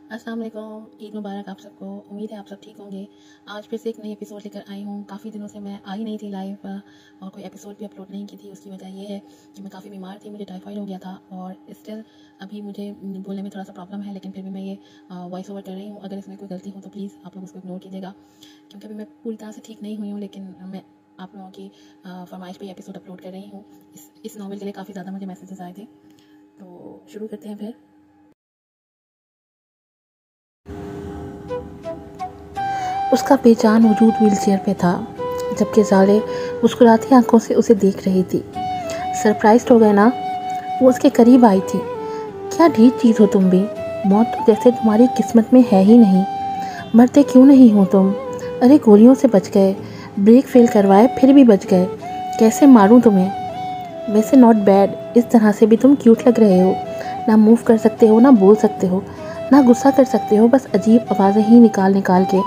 अस्सलाम वालेकुम, ईद मुबारक आप सबको। उम्मीद है आप सब ठीक होंगे। आज फिर से एक नई एपिसोड लेकर आई हूँ। काफ़ी दिनों से मैं आई नहीं थी लाइव और कोई एपिसोड भी अपलोड नहीं की थी। उसकी वजह ये है कि मैं काफ़ी बीमार थी, मुझे टाइफाइड हो गया था और स्टिल अभी मुझे बोलने में थोड़ा सा प्रॉब्लम है, लेकिन फिर भी मैं ये वॉइस ओवर कर रही हूँ। अगर इसमें कोई गलती हो तो प्लीज़ आप लोग उसको इग्नोर कीजिएगा, क्योंकि अभी मैं पूरी तरह से ठीक नहीं हुई हूँ। लेकिन मैं आप लोगों की फरमाइश पे एपिसोड अपलोड कर रही हूँ। इस नॉवल के लिए काफ़ी ज़्यादा मुझे मैसेजेस आए थे, तो शुरू करते हैं फिर। उसका बेजान वजूद व्हीलचेयर पे था, जबकि ज़ाले मुस्कुराती आंखों से उसे देख रही थी। सरप्राइज्ड हो गए ना? वो उसके करीब आई थी। क्या ढीठ चीज़ हो तुम भी, मौत तो जैसे तुम्हारी किस्मत में है ही नहीं। मरते क्यों नहीं हो तुम? अरे गोलियों से बच गए, ब्रेक फेल करवाए फिर भी बच गए। कैसे मारूं तुम्हें? वैसे नॉट बैड, इस तरह से भी तुम क्यूट लग रहे हो। ना मूव कर सकते हो, ना बोल सकते हो, ना गुस्सा कर सकते हो, बस अजीब आवाज़ें ही निकाल निकाल के।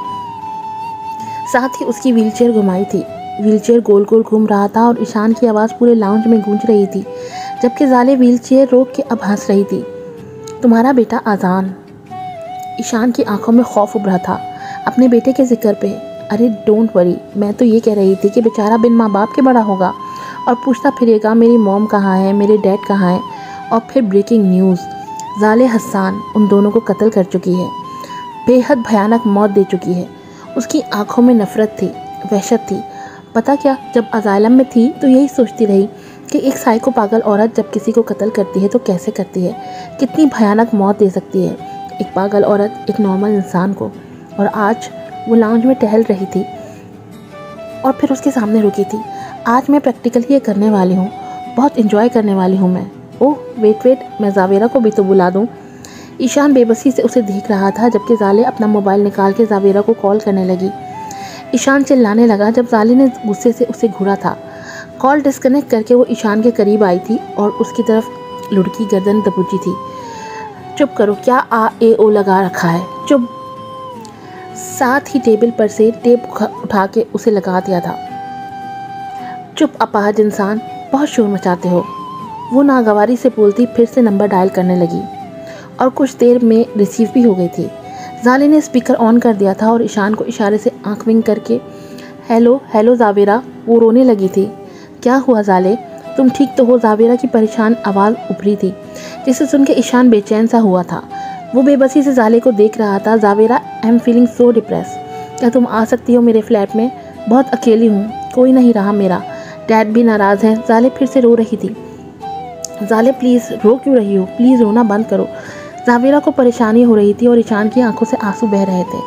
साथ ही उसकी व्हीलचेयर घुमाई थी। व्हीलचेयर गोल गोल घूम रहा था और ईशान की आवाज़ पूरे लाउंज में गूंज रही थी, जबकि ज़ाले व्हीलचेयर रोक के अब हंस रही थी। तुम्हारा बेटा आज़ान। ईशान की आंखों में खौफ उभरा था अपने बेटे के जिक्र पे। अरे डोंट वरी, मैं तो ये कह रही थी कि बेचारा बिन माँ बाप के बड़ा होगा और पूछता फिरेगा मेरी मॉम कहाँ है, मेरे डैड कहाँ हैं। और फिर ब्रेकिंग न्यूज़, ज़ाले हसन उन दोनों को कत्ल कर चुकी है, बेहद भयानक मौत दे चुकी है। उसकी आंखों में नफरत थी, वहशत थी। पता क्या, जब अजाइलम में थी तो यही सोचती रही कि एक साइको पागल औरत जब किसी को कत्ल करती है तो कैसे करती है, कितनी भयानक मौत दे सकती है एक पागल औरत एक नॉर्मल इंसान को। और आज वो लाउंज में टहल रही थी और फिर उसके सामने रुकी थी। आज मैं प्रैक्टिकली ये करने वाली हूँ, बहुत इंजॉय करने वाली हूँ मैं। ओह वेट, मैं जावेरा को भी तो बुला दूँ। ईशान बेबसी से उसे देख रहा था, जबकि ज़ाले अपना मोबाइल निकाल के जावेरा को कॉल करने लगी। ईशान चिल्लाने लगा जब ज़ाले ने गुस्से से उसे घूरा था। कॉल डिस्कनेक्ट करके वो ईशान के करीब आई थी और उसकी तरफ लुढ़की गर्दन दबोची थी। चुप करो, क्या आ ए ओ लगा रखा है, चुप। साथ ही टेबल पर से टेप उठा के उसे लगा दिया था। चुप अपाहज इंसान, बहुत शोर मचाते हो। वो नागवारी से बोलती फिर से नंबर डायल करने लगी और कुछ देर में रिसीव भी हो गई थी। ज़ाले ने स्पीकर ऑन कर दिया था और ईशान को इशारे से आंख विंग करके हेलो हेलो जावेरा। वो रोने लगी थी। क्या हुआ ज़ाले, तुम ठीक तो हो? जावेरा की परेशान आवाज़ उभरी थी, जिसे सुन के ईशान बेचैन सा हुआ था। वो बेबसी से ज़ाले को देख रहा था। Javera, I am feeling so depress, क्या तुम आ सकती हो मेरे फ्लैट में? बहुत अकेली हूँ, कोई नहीं रहा मेरा, डैड भी नाराज़ हैं। ज़ाले फिर से रो रही थी। ज़ाले प्लीज़, रो क्यों रही हो? प्लीज़ रोना बंद करो। जावेरा को परेशानी हो रही थी और ईशान की आंखों से आंसू बह रहे थे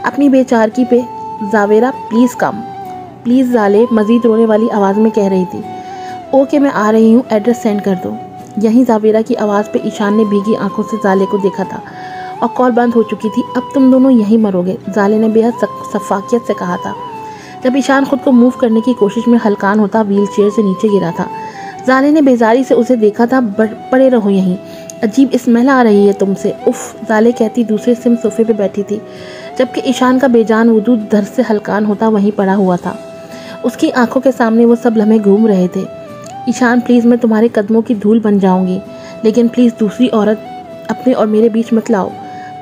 अपनी बेचारगी पे। जावेरा प्लीज़ कम, प्लीज़, ज़ाले मज़ीद रोने वाली आवाज़ में कह रही थी। ओके मैं आ रही हूँ, एड्रेस सेंड कर दो। यहीं जावेरा की आवाज़ पे ईशान ने भीगी आंखों से ज़ाले को देखा था और कॉल बंद हो चुकी थी। अब तुम दोनों यहीं मरोगे, ज़ाले ने बेहद शफ़ाकियत से कहा था। जब ईशान खुद को मूव करने की कोशिश में हलकान होता व्हील चेयर से नीचे गिरा था। ज़ाले ने बेजारी से उसे देखा था। पड़े रहो यहीं, अजीब स्मेल आ रही है तुमसे, उफ, ज़ाले कहती दूसरे सिम सोफे पे बैठी थी, जबकि ईशान का बेजान वजूद दर्द से हलकान होता वहीं पड़ा हुआ था। उसकी आंखों के सामने वो सब लम्हे घूम रहे थे। ईशान प्लीज़, मैं तुम्हारे कदमों की धूल बन जाऊंगी, लेकिन प्लीज़ दूसरी औरत अपने और मेरे बीच मत लाओ,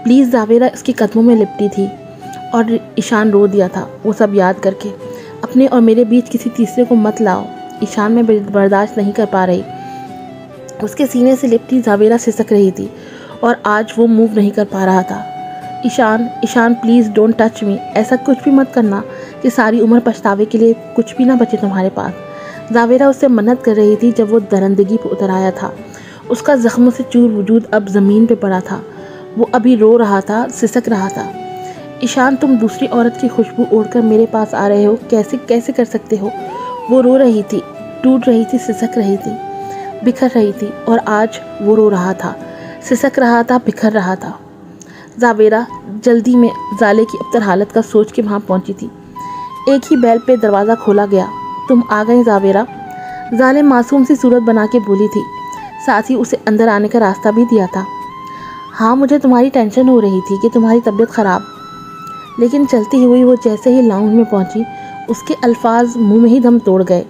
प्लीज़। जावेरा इसके कदमों में लिपटी थी और ईशान रो दिया था वो सब याद करके। अपने और मेरे बीच किसी तीसरे को मत लाओ। ईशान में बर्दाश्त नहीं कर पा रही। उसके सीने से लिपटी जावेरा सिसक रही थी और आज वो मूव नहीं कर पा रहा था। Ishaan please don't touch me, ऐसा कुछ भी मत करना कि सारी उम्र पछतावे के लिए कुछ भी ना बचे तुम्हारे पास। जावेरा उससे मन्नत कर रही थी जब वो दरंदगी पर उतर आया था। उसका जख्मों से चूर वजूद अब ज़मीन पे पड़ा था। वो अभी रो रहा था, सिसक रहा था। ईशान, तुम दूसरी औरत की खुशबू ओढ़कर मेरे पास आ रहे हो, कैसे कैसे कर सकते हो? वो रो रही थी, टूट रही थी, सिसक रही थी, बिखर रही थी। और आज वो रो रहा था, सिसक रहा था, बिखर रहा था। जावेरा जल्दी में ज़ाले की अबतर हालत का सोच के वहाँ पहुँची थी। एक ही बैल पे दरवाज़ा खोला गया। तुम आ गए जावेरा, ज़ाले मासूम सी सूरत बना के बोली थी, साथ ही उसे अंदर आने का रास्ता भी दिया था। हाँ, मुझे तुम्हारी टेंशन हो रही थी कि तुम्हारी तबीयत ख़राब। लेकिन चलती हुई वो जैसे ही लाउंज में पहुँची, उसके अल्फाज मुँह में ही दम तोड़ गए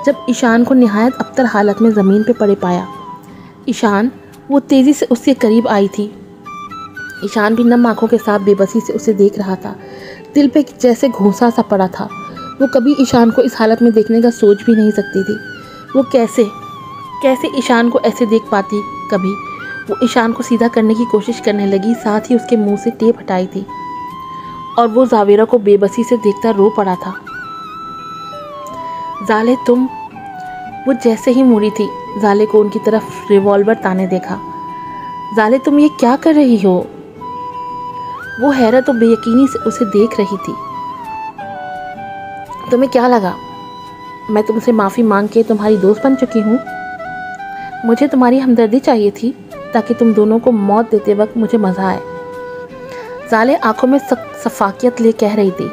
जब ईशान को निहायत अबतर हालत में ज़मीन पे पड़े पाया। ईशान, वो तेज़ी से उसके करीब आई थी ईशान भी नम आंखों के साथ बेबसी से उसे देख रहा था। दिल पे जैसे घूंसा सा पड़ा था। वो कभी ईशान को इस हालत में देखने का सोच भी नहीं सकती थी। वो कैसे ईशान को ऐसे देख पाती कभी। वो ईशान को सीधा करने की कोशिश करने लगी, साथ ही उसके मुंह से टेप हटाई थी और वो जावेरा को बेबसी से देखता रो पड़ा था। जाले तुम। वो जैसे ही मुड़ी थी, जाले को उनकी तरफ रिवॉल्वर ताने देखा। जाले तुम ये क्या कर रही हो? वो हैरत और बेयकीनी से उसे देख रही थी। तुम्हें क्या लगा मैं तुमसे माफ़ी मांग के तुम्हारी दोस्त बन चुकी हूँ? मुझे तुम्हारी हमदर्दी चाहिए थी ताकि तुम दोनों को मौत देते वक्त मुझे मज़ा आए। जाले आंखों में सफाकियत ले कह रही थी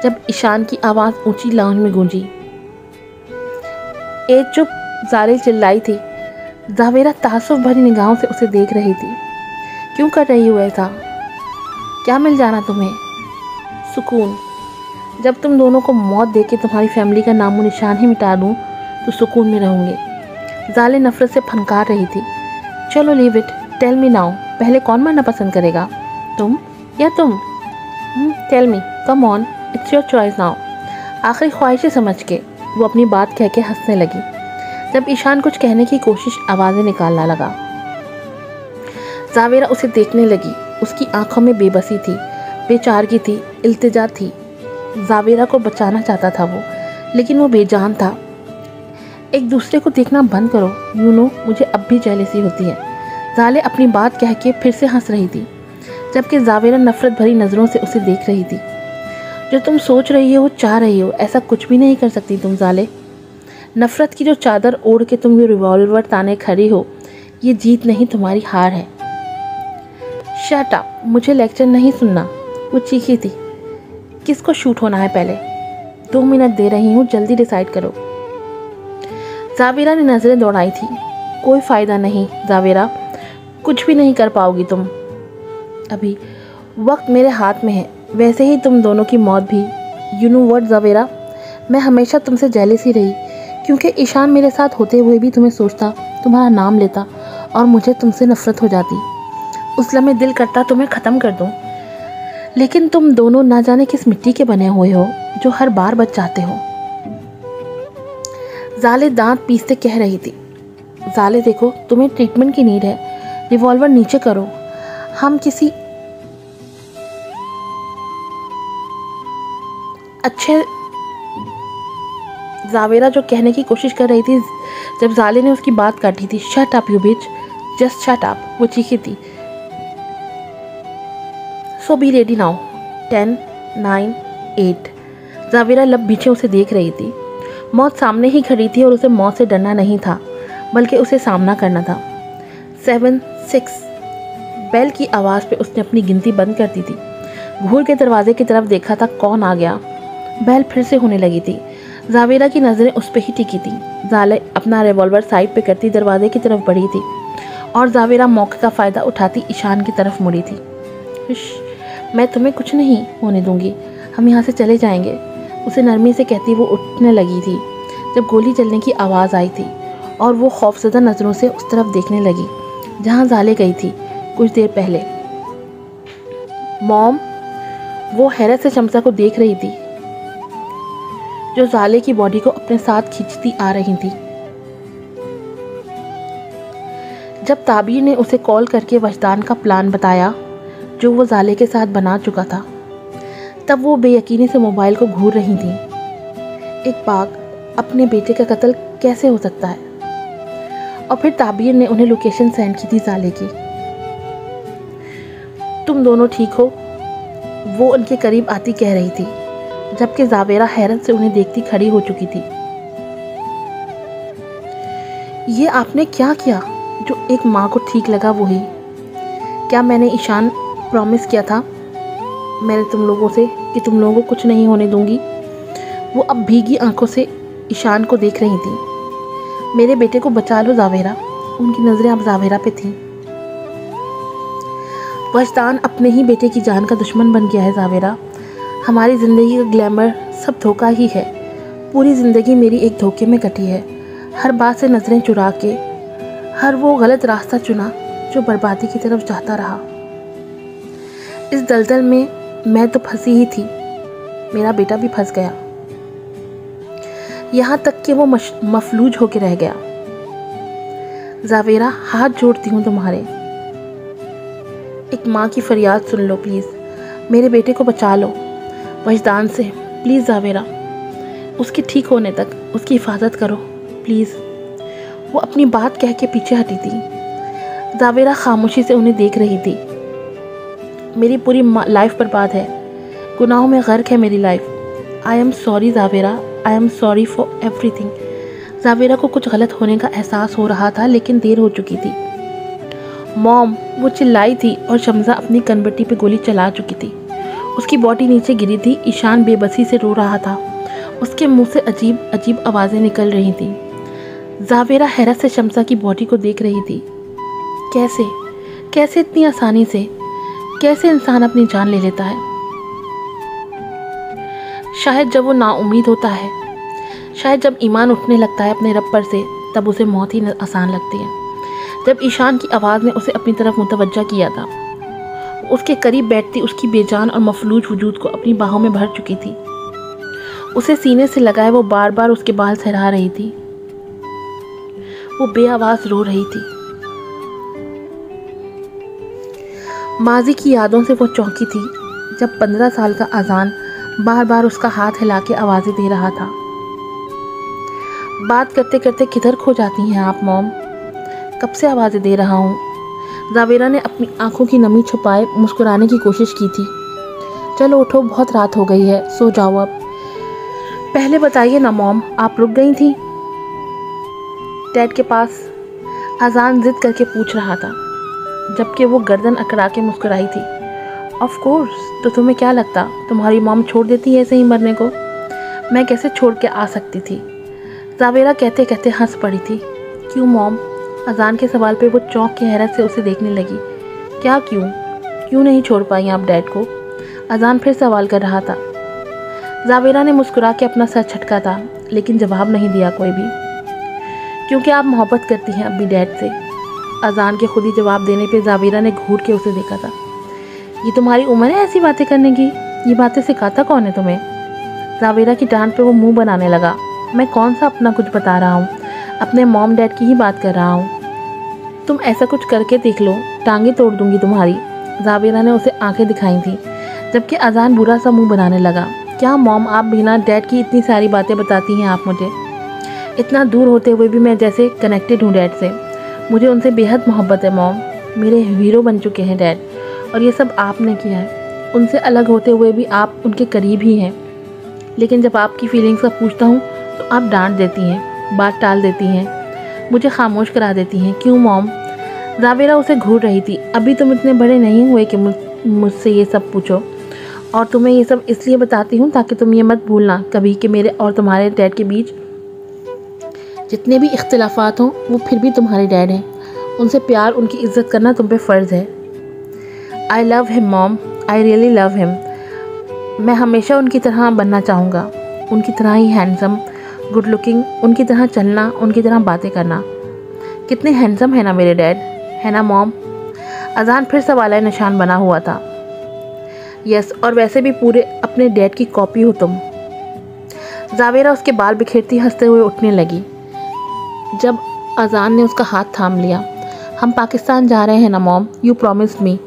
जब ईशान की आवाज़ ऊंची लाउंज में गूंजी। ए चुप! जाले चिल्लाई थी। जावेरा तासुफ भरी निगाहों से उसे देख रही थी। क्यों कर रही हो ऐसा? क्या मिल जाना तुम्हें? सुकून। जब तुम दोनों को मौत देके तुम्हारी फैमिली का नामो निशान ही मिटा दूँ तो सुकून में रहूँगे। जाले नफरत से फनकार रही थी। चलो leave it, tell me now, पहले कौन मरना पसंद करेगा, तुम या तुम? Tell me, come on, it's your choice now. आखिरी ख्वाहिशें समझ के वो अपनी बात कह के हंसने लगी। जब ईशान कुछ कहने की कोशिश आवाज़ें निकालने लगा। जावेरा उसे देखने लगी। उसकी आंखों में बेबसी थी, बेचारगी थी, इल्तिजा थी। जावेरा को बचाना चाहता था वो, लेकिन वो बेजान था। एक दूसरे को देखना बंद करो, यू नो मुझे अब भी जेलसी होती है। जाले अपनी बात कह के फिर से हंस रही थी, जबकि जावेरा नफरत भरी नज़रों से उसे देख रही थी। जो तुम सोच रही हो, चाह रही हो, ऐसा कुछ भी नहीं कर सकती तुम जाले। नफरत की जो चादर ओढ़ के तुम ये रिवॉल्वर ताने खड़ी हो, ये जीत नहीं तुम्हारी हार है। शट अप, मुझे लेक्चर नहीं सुनना। वो चीखी थी। किसको शूट होना है पहले? 2 मिनट दे रही हूँ, जल्दी डिसाइड करो। जावेरा ने नज़रें दौड़ाई थी। कोई फ़ायदा नहीं जावेरा, कुछ भी नहीं कर पाओगी तुम। अभी वक्त मेरे हाथ में है, वैसे ही तुम दोनों की मौत भी। यू नो व्हाट जावेरा, मैं हमेशा तुमसे जेलस ही रही, क्योंकि ईशान मेरे साथ होते हुए भी तुम्हें सोचता, तुम्हारा नाम लेता और मुझे तुमसे नफरत हो जाती। उस लम्हे दिल करता तुम्हें ख़त्म कर दूँ, लेकिन तुम दोनों ना जाने किस मिट्टी के बने हुए हो जो हर बार बच जाते हो। जाले दांत पीसते कह रही थी। जाले देखो, तुम्हें ट्रीटमेंट की नीड है, रिवॉल्वर नीचे करो। हम किसी अच्छे। जावेरा जो कहने की कोशिश कर रही थी, जब जाले ने उसकी बात काटी थी। Shut up you beach, just shut up, वो चीखी थी। सो बी रेडी नाउ। 10, 9, 8। जावेरा लब पीछे उसे देख रही थी। मौत सामने ही खड़ी थी और उसे मौत से डरना नहीं था, बल्कि उसे सामना करना था। 7, 6। बेल की आवाज़ पे उसने अपनी गिनती बंद कर दी थी। घूर के दरवाजे की तरफ देखा था, कौन आ गया। बेल फिर से होने लगी थी। जावेरा की नज़रें उस पर ही टिकी थी। जाले अपना रिवॉल्वर साइड पे करती दरवाजे की तरफ बढ़ी थी और जावेरा मौके का फ़ायदा उठाती ईशान की तरफ मुड़ी थी। मैं तुम्हें कुछ नहीं होने दूंगी, हम यहाँ से चले जाएंगे, उसे नरमी से कहती वो उठने लगी थी जब गोली चलने की आवाज़ आई थी और वो खौफजदा नज़रों से उस तरफ देखने लगी जहाँ जाले गई थी कुछ देर पहले। मॉम। वो हैरत से शम्सा को देख रही थी जो जाले की बॉडी को अपने साथ खींचती आ रही थी। जब ताबीर ने उसे कॉल करके वजदान का प्लान बताया जो वो जाले के साथ बना चुका था, तब वो बेयकीनी से मोबाइल को घूर रही थी। एक बाप अपने बेटे का कत्ल कैसे हो सकता है? और फिर ताबीर ने उन्हें लोकेशन सेंड की थी जाले की। तुम दोनों ठीक हो? वो उनके करीब आती कह रही थी, जबकि जावेरा हैरत से उन्हें देखती खड़ी हो चुकी थी। ये आपने क्या किया? जो एक माँ को ठीक लगा वही। क्या मैंने ईशान प्रॉमिस किया था मैंने तुम लोगों से कि तुम लोगों को कुछ नहीं होने दूंगी। वो अब भीगी आंखों से ईशान को देख रही थी। मेरे बेटे को बचा लो जावेरा। उनकी नज़रें अब जावेरा पे थीं। वजदान अपने ही बेटे की जान का दुश्मन बन गया है जावेरा। हमारी ज़िंदगी का ग्लैमर सब धोखा ही है। पूरी ज़िंदगी मेरी एक धोखे में कटी है। हर बात से नज़रें चुरा के, हर वो गलत रास्ता चुना जो बर्बादी की तरफ जाता रहा। इस दलदल में मैं तो फंसी ही थी, मेरा बेटा भी फंस गया, यहाँ तक कि वो मफलूज होके रह गया। जावेरा, हाथ जोड़ती हूँ तुम्हारे, एक माँ की फरियाद सुन लो प्लीज़, मेरे बेटे को बचा लो वजदान से, प्लीज़ जावेरा, उसके ठीक होने तक उसकी हिफाजत करो प्लीज़। वो अपनी बात कह के पीछे हटी थी। जावेरा खामोशी से उन्हें देख रही थी। मेरी पूरी लाइफ बर्बाद है, गुनाहों में गर्क है मेरी life. I am sorry Javera, I am sorry for everything. Javera को कुछ गलत होने का एहसास हो रहा था, लेकिन देर हो चुकी थी। मॉम, वो चिल्लाई थी और शमजा अपनी कनबट्टी पे गोली चला चुकी थी। उसकी बॉडी नीचे गिरी थी। ईशान बेबसी से रो रहा था, उसके मुंह से अजीब अजीब आवाज़ें निकल रही थी। जावेरा हैरत से शमजा की बॉडी को देख रही थी। कैसे कैसे इतनी आसानी से कैसे इंसान अपनी जान ले लेता है? शायद जब वो नाउम्मीद होता है, शायद जब ईमान उठने लगता है अपने रब पर से, तब उसे मौत ही आसान लगती है। जब ईशान की आवाज़ ने उसे अपनी तरफ मुतवज्जा किया था, उसके करीब बैठती उसकी बेजान और मफलूज वजूद को अपनी बाहों में भर चुकी थी। उसे सीने से लगाए वो बार बार उसके बाल सहरा रही थी। वो बेआवाज़ रो रही थी। माजी की यादों से वो चौंकी थी जब 15 साल का अजान बार बार उसका हाथ हिला के आवाज़ें दे रहा था। बात करते करते किधर खो जाती हैं आप मॉम? कब से आवाज़ें दे रहा हूँ। जावेरा ने अपनी आंखों की नमी छुपाए मुस्कुराने की कोशिश की थी। चलो उठो, बहुत रात हो गई है, सो जाओ अब। पहले बताइए ना मॉम, आप रुक गई थी? डैड के पास अजान जिद करके पूछ रहा था, जबकि वो गर्दन अकड़ा के मुस्कुराई थी। ऑफ कोर्स, तो तुम्हें क्या लगता तुम्हारी मॉम छोड़ देती है ऐसे ही मरने को? मैं कैसे छोड़ के आ सकती थी? जावेरा कहते कहते हंस पड़ी थी। क्यों मॉम? अजान के सवाल पे वो चौंक के हैरत से उसे देखने लगी। क्या क्यों नहीं छोड़ पाई आप डैड को? अजान फिर सवाल कर रहा था। जावेरा ने मुस्कुरा के अपना सर झटका था, लेकिन जवाब नहीं दिया कोई भी। क्योंकि आप मोहब्बत करती हैं अभी डैड से। अजान के खुद ही जवाब देने पे जावेरा ने घूर के उसे देखा था। ये तुम्हारी उम्र है ऐसी बातें करने की? ये बातें सिखाता कौन है तुम्हें? जावेरा की डांट पे वो मुंह बनाने लगा। मैं कौन सा अपना कुछ बता रहा हूँ, अपने मॉम डैड की ही बात कर रहा हूँ। तुम ऐसा कुछ करके देख लो, टांगे तोड़ दूंगी तुम्हारी। जावेरा ने उसे आंखें दिखाई थी, जबकि अजान बुरा सा मुंह बनाने लगा। क्या मॉम, आप बिना डैड की इतनी सारी बातें बताती हैं आप मुझे? इतना दूर होते हुए भी मैं जैसे कनेक्टेड हूँ डैड से। मुझे उनसे बेहद मोहब्बत है मॉम। मेरे हीरो बन चुके हैं डैड, और ये सब आपने किया है। उनसे अलग होते हुए भी आप उनके करीब ही हैं। लेकिन जब आपकी फीलिंग्स का पूछता हूँ तो आप डांट देती हैं, बात टाल देती हैं, मुझे खामोश करा देती हैं। क्यों मॉम? जावेरा उसे घूर रही थी। अभी तुम इतने बड़े नहीं हुए कि मुझसे ये सब पूछो, और तुम्हें ये सब इसलिए बताती हूँ ताकि तुम ये मत भूलना कभी कि मेरे और तुम्हारे डैड के बीच जितने भी इख्तिलाफात हों, वो फिर भी तुम्हारे डैड हैं। उनसे प्यार, उनकी इज्जत करना तुम पे फ़र्ज़ है। I love him mom, I really love him. मैं हमेशा उनकी तरह बनना चाहूँगा, उनकी तरह ही हैंडसम, गुड लुकिंग, उनकी तरह चलना, उनकी तरह बातें करना। कितने हैंडसम है ना मेरे डैड, है ना मॉम? अजान फिर सवाल निशान बना हुआ था। यस, और वैसे भी पूरे अपने डैड की कॉपी हो तुम। जावेरा उसके बाल बिखेरती हंसते हुए उठने लगी। जब अजान ने उसका हाथ थाम लिया। हम पाकिस्तान जा रहे हैं ना मॉम, यू प्रॉमिस्ड मी।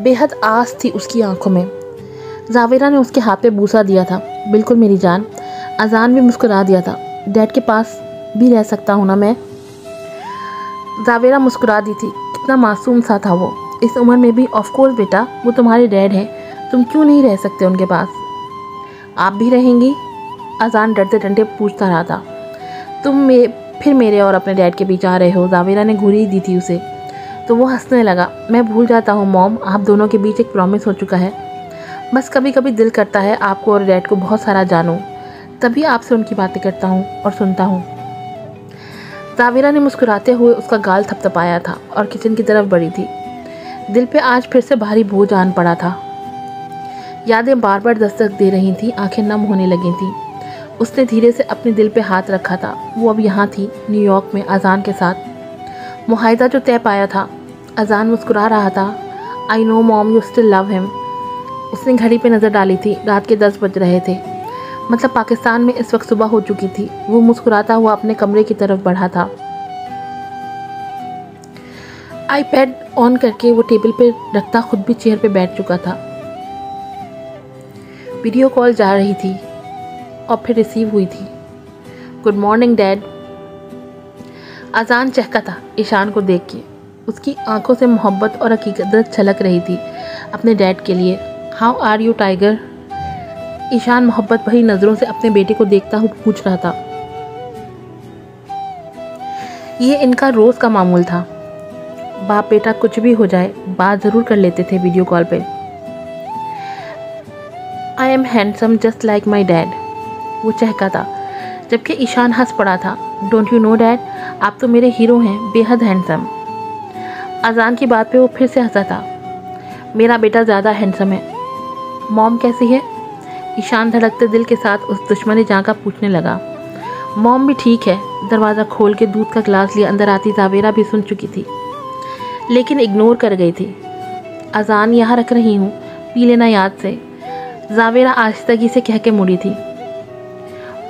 बेहद आस थी उसकी आंखों में। जावेरा ने उसके हाथ पे बूसा दिया था। बिल्कुल मेरी जान। अजान भी मुस्कुरा दिया था। डैड के पास भी रह सकता हूँ ना मैं? जावेरा मुस्कुरा दी थी। कितना मासूम सा था वो इस उम्र में भी। ऑफ कोर्स बेटा, वो तुम्हारे डैड हैं, तुम क्यों नहीं रह सकते उनके पास? आप भी रहेंगी? अजान डरते डरते पूछता रहा था। तुम फिर मेरे और अपने डैड के बीच आ रहे हो? जावेरा ने घूरी दी थी उसे, तो वो हंसने लगा। मैं भूल जाता हूँ मॉम, आप दोनों के बीच एक प्रॉमिस हो चुका है। बस कभी कभी दिल करता है आपको और डैड को बहुत सारा जानूं, तभी आपसे उनकी बातें करता हूँ और सुनता हूँ। जावेरा ने मुस्कुराते हुए उसका गाल थपथपाया था और किचन की तरफ बढ़ी थी। दिल पे आज फिर से भारी बोझ आन पड़ा था। यादें बार बार दस्तक दे रही थीं, आंखें नम होने लगी थीं। उसने धीरे से अपने दिल पे हाथ रखा था। वो अब यहाँ थी, न्यूयॉर्क में, अजान के साथ। मुआहिदा जो तय पाया था। अजान मुस्कुरा रहा था। I know mom you still love him. उसने घड़ी पे नज़र डाली थी, रात के 10 बज रहे थे। मतलब पाकिस्तान में इस वक्त सुबह हो चुकी थी। वो मुस्कुराता हुआ अपने कमरे की तरफ बढ़ा था। आईपैड ऑन करके वो टेबल पे रखता खुद भी चेयर पे बैठ चुका था। वीडियो कॉल जा रही थी और फिर रिसीव हुई थी। Good morning dad. अजान चहका था ईशान को देख के। उसकी आंखों से मोहब्बत और हकीकत छलक रही थी अपने डैड के लिए। How are you tiger? Ishaan मोहब्बत भरी नज़रों से अपने बेटे को देखता हुआ पूछ रहा था। ये इनका रोज़ का मामूल था। बाप बेटा कुछ भी हो जाए बात ज़रूर कर लेते थे वीडियो कॉल पे। I am handsome just like my dad, वो चहका था, जबकि ईशान हंस पड़ा था। डोंट यू नो डैड, आप तो मेरे हीरो हैं, बेहद हैंडसम। अजान की बात पे वो फिर से हंसा था। मेरा बेटा ज़्यादा हैंडसम है। मॉम कैसी है? ईशान धड़कते दिल के साथ उस दुश्मनी जाँ का पूछने लगा। मॉम भी ठीक है। दरवाज़ा खोल के दूध का गिलास लिए अंदर आती जावेरा भी सुन चुकी थी, लेकिन इग्नोर कर गई थी। अजान यहाँ रख रही हूँ, पी लेना याद से, जावेरा आहिस्तगी से कह के मुड़ी थी।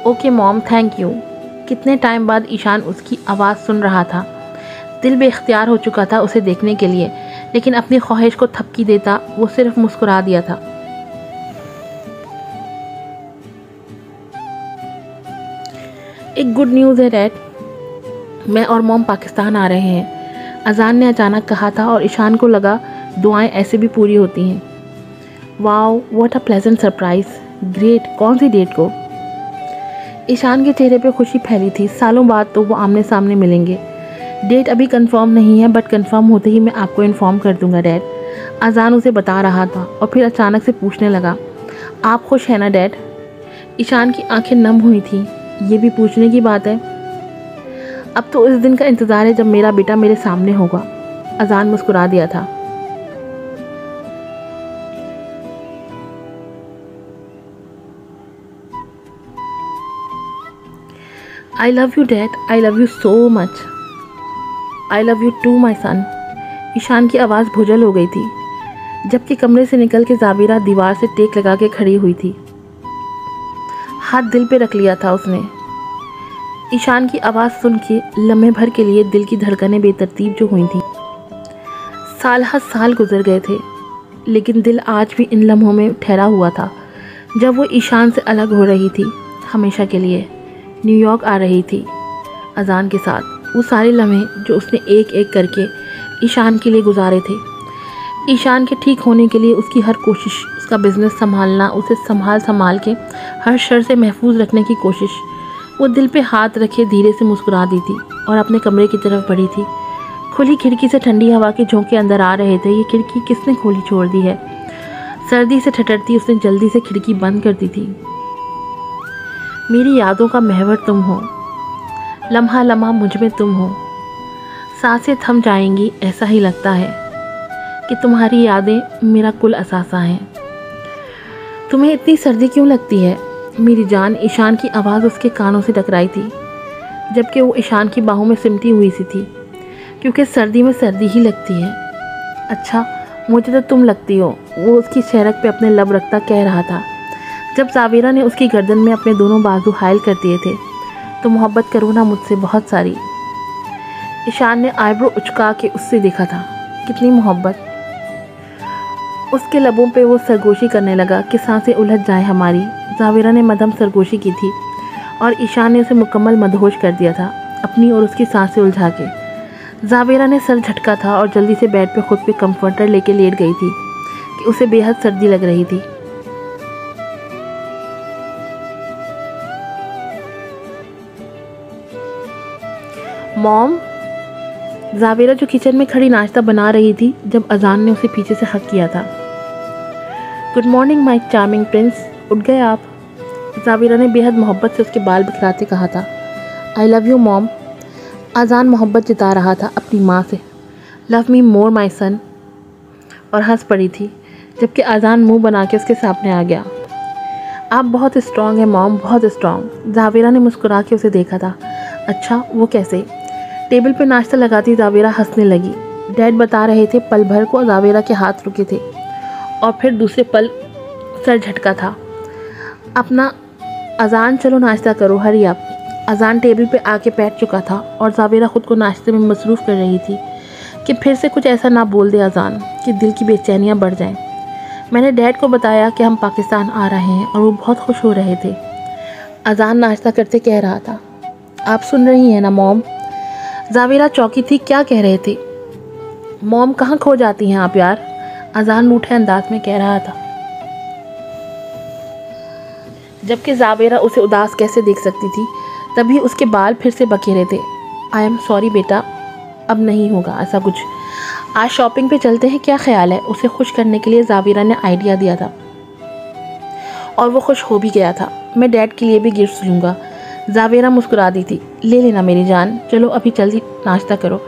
Okay mom, thank you. कितने टाइम बाद ईशान उसकी आवाज़ सुन रहा था। दिल बेख्तियार हो चुका था उसे देखने के लिए, लेकिन अपनी ख्वाहिश को थपकी देता वो सिर्फ मुस्कुरा दिया था। एक गुड न्यूज़ है डैड, मैं और मॉम पाकिस्तान आ रहे हैं, अजान ने अचानक कहा था और ईशान को लगा दुआएं ऐसे भी पूरी होती हैं। Wow what a pleasant surprise, great. कौन सी डेट को? ईशान के चेहरे पे खुशी फैली थी। सालों बाद तो वो आमने सामने मिलेंगे। डेट अभी कंफर्म नहीं है, बट कंफर्म होते ही मैं आपको इन्फॉर्म कर दूंगा डैड, अजान उसे बता रहा था और फिर अचानक से पूछने लगा, आप खुश हैं ना डैड? ईशान की आंखें नम हुई थी। ये भी पूछने की बात है? अब तो इस दिन का इंतज़ार है जब मेरा बेटा मेरे सामने होगा, अजान मुस्कुरा दिया था। I love you dad, I love you so much. I love you too my son. Ishaan की आवाज़ भुजल हो गई थी, जबकि कमरे से निकल के जावेरा दीवार से टेक लगा के खड़ी हुई थी। हाथ दिल पे रख लिया था उसने। ईशान की आवाज़ सुन के लम्हे भर के लिए दिल की धड़कनें बेतरतीब जो हुई थी। साल हर साल गुजर गए थे, लेकिन दिल आज भी इन लम्हों में ठहरा हुआ था जब वो ईशान से अलग हो रही थी हमेशा के लिए। न्यूयॉर्क आ रही थी अजान के साथ। वो सारे लम्हे जो उसने एक एक करके ईशान के लिए गुजारे थे, ईशान के ठीक होने के लिए उसकी हर कोशिश, उसका बिज़नेस संभालना, उसे संभाल के हर शर से महफूज रखने की कोशिश। वो दिल पे हाथ रखे धीरे से मुस्कुरा दी थी और अपने कमरे की तरफ बढ़ी थी। खुली खिड़की से ठंडी हवा के झोंके अंदर आ रहे थे। ये खिड़की किसने खोली छोड़ दी है? सर्दी से ठठरती उसने जल्दी से खिड़की बंद कर दी थी। मेरी यादों का महवर तुम हो, लम्हा लम्हा मुझ में तुम हो, सांसें थम जाएंगी ऐसा ही लगता है कि तुम्हारी यादें मेरा कुल असासा हैं। तुम्हें इतनी सर्दी क्यों लगती है मेरी जान? ईशान की आवाज़ उसके कानों से टकराई थी, जबकि वो ईशान की बाहों में सिमटी हुई सी थी, क्योंकि सर्दी में सर्दी ही लगती है। अच्छा मुझे तो तुम लगती हो, वो उसकी शहरक पे अपने लब रखता कह रहा था, जब जावेरा ने उसकी गर्दन में अपने दोनों बाजू हायल कर दिए थे। तो मोहब्बत करो ना मुझसे बहुत सारी। ईशान ने आईब्रो उचका के उससे देखा था, कितनी मोहब्बत। उसके लबों पे वो सरगोशी करने लगा कि सांसें उलझ जाए हमारी। जावेरा ने मध्यम सरगोशी की थी और ईशान ने उसे मुकम्मल मदहोश कर दिया था अपनी और उसकी सांसें उलझा के। जावेरा ने सर झटका था और जल्दी से बेड पे खुद पे कंफर्टर लेके लेट गई थी कि उसे बेहद सर्दी लग रही थी। मॉम, जावेरा जो किचन में खड़ी नाश्ता बना रही थी जब अजान ने उसे पीछे से हक किया था। Good morning my charming Prince, उठ गए आप? जावेरा ने बेहद मोहब्बत से उसके बाल बिखराते कहा था। I love you mom. अजान मोहब्बत जता रहा था अपनी माँ से। लव मी मोर माई सन, और हंस पड़ी थी, जबकि अजान मुंह बना के उसके सामने आ गया। आप बहुत स्ट्रॉन्ग हैं मॉम, बहुत स्ट्रॉन्ग। जावेरा ने मुस्कुरा के उसे देखा था। अच्छा वो कैसे? टेबल पे नाश्ता लगाती जावेरा हंसने लगी। डैड बता रहे थे। पल भर को जावेरा के हाथ रुके थे और फिर दूसरे पल सर झटका था। अपना अजान, चलो नाश्ता करो, हरी आप। अजान टेबल पे आके बैठ चुका था और जावेरा ख़ुद को नाश्ते में मसरूफ़ कर रही थी कि फिर से कुछ ऐसा ना बोल दे अजान कि दिल की बेचैनियाँ बढ़ जाएं। मैंने डैड को बताया कि हम पाकिस्तान आ रहे हैं और वो बहुत खुश हो रहे थे। अजान नाश्ता करते कह रहा था, आप सुन रही हैं ना मॉम? जावेरा चौकी थी, क्या कह रहे थे? मॉम कहाँ खो जाती हैं आप यार? अजान रूठे अंदाज में कह रहा था, जबकि जावेरा उसे उदास कैसे देख सकती थी। तभी उसके बाल फिर से बके रहे थे। आई एम सॉरी बेटा, अब नहीं होगा ऐसा कुछ। आज शॉपिंग पे चलते हैं, क्या ख्याल है? उसे खुश करने के लिए जावेरा ने आइडिया दिया था और वो खुश हो भी गया था। मैं डैड के लिए भी गिफ्ट लूँगा। जावेरा मुस्कुरा दी थी। ले लेना मेरी जान, चलो अभी जल्दी नाश्ता करो।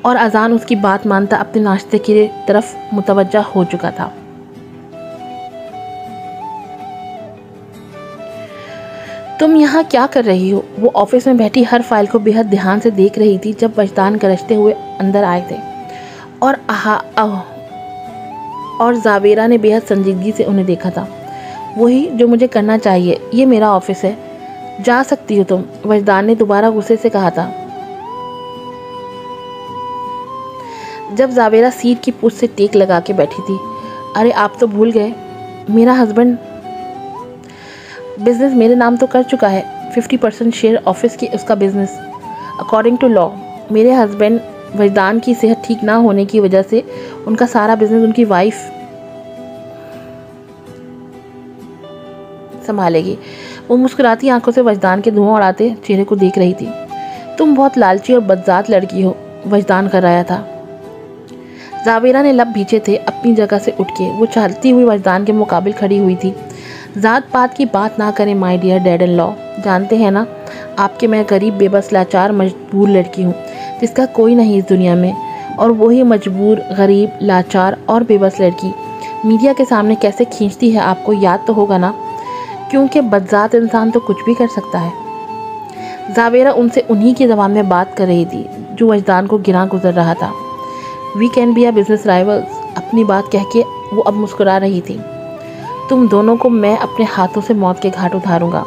और अजान उसकी बात मानता अपने नाश्ते की तरफ मुतवज्जा हो चुका था। तुम यहाँ क्या कर रही हो? वो ऑफिस में बैठी हर फाइल को बेहद ध्यान से देख रही थी जब वजदान गरजते हुए अंदर आए थे और जावेरा ने बेहद संजीदगी से उन्हें देखा था। वही जो मुझे करना चाहिए, ये मेरा ऑफिस है, जा सकती हो तुम, वजदान ने दोबारा गुस्से से कहा था। जब जावेरा सीट की पूछ से टेक लगा के बैठी थी। अरे आप तो भूल गए, मेरा हस्बैंड बिजनेस मेरे नाम तो कर चुका है। 50% शेयर ऑफिस की उसका बिजनेस। अकॉर्डिंग टू लॉ मेरे हस्बैंड वजदान की सेहत ठीक ना होने की वजह से उनका सारा बिजनेस उनकी वाइफ संभालेगी। वो मुस्कुराती आंखों से वजदान के धुआं उड़ाते चेहरे को देख रही थी। तुम बहुत लालची और बदजात लड़की हो, वजदान कर रहा था। जावेरा ने लब भींचे थे अपनी जगह से उठ के। वो चलती हुई वजदान के मुकाबिल खड़ी हुई थी। ज़ात पात की बात ना करें my dear dad in law. जानते हैं ना आपके मैं गरीब, बेबस, लाचार, मजबूर लड़की हूँ जिसका कोई नहीं इस दुनिया में। और वही मजबूर, गरीब, लाचार और बेबस लड़की मीडिया के सामने कैसे खींचती है आपको याद तो होगा ना, क्योंकि बदजात इंसान तो कुछ भी कर सकता है। जावेरा उनसे उन्हीं की ज़बान में बात कर रही थी जो वजदान को गिरा गुजर रहा था। We can be a business rivals. अपनी बात कह के वो अब मुस्कुरा रही थी। तुम दोनों को मैं अपने हाथों से मौत के घाट उतारूंगा।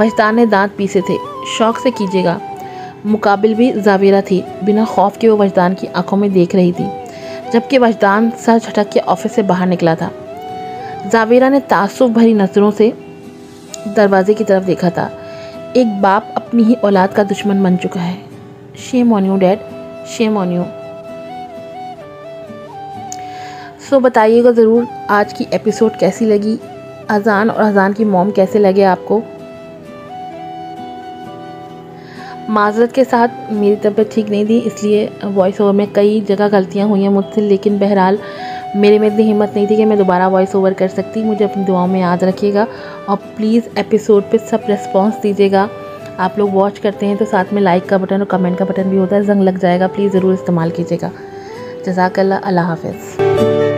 वजदान ने दांत पीसे थे। शौक से कीजिएगा। मुकाबिल भी जावेरा थी। बिना खौफ के वो वजदान की आंखों में देख रही थी, जबकि वजदान सर झटक के ऑफिस से बाहर निकला था। जावेरा ने तासुफ भरी नज़रों से दरवाजे की तरफ देखा था। एक बाप अपनी ही औलाद का दुश्मन बन चुका है। Shame on you dad, shame on you. So बताइएगा ज़रूर आज की एपिसोड कैसी लगी। अजान और अजान की मॉम कैसे लगे आपको। माजरत के साथ मेरी तबीयत ठीक नहीं थी, इसलिए वॉइस ओवर में कई जगह गलतियां हुई हैं मुझसे, लेकिन बहरहाल मेरे में इतनी हिम्मत नहीं थी कि मैं दोबारा वॉइस ओवर कर सकती। मुझे अपनी दुआओं में याद रखिएगा और प्लीज़ एपिसोड पे सब रिस्पॉन्स दीजिएगा। आप लोग वॉच करते हैं तो साथ में लाइक का बटन और कमेंट का बटन भी होता है, जंग लग जाएगा, प्लीज़ ज़रूर इस्तेमाल कीजिएगा। जज़ाकल्लाह, अल्लाह हाफ़िज़।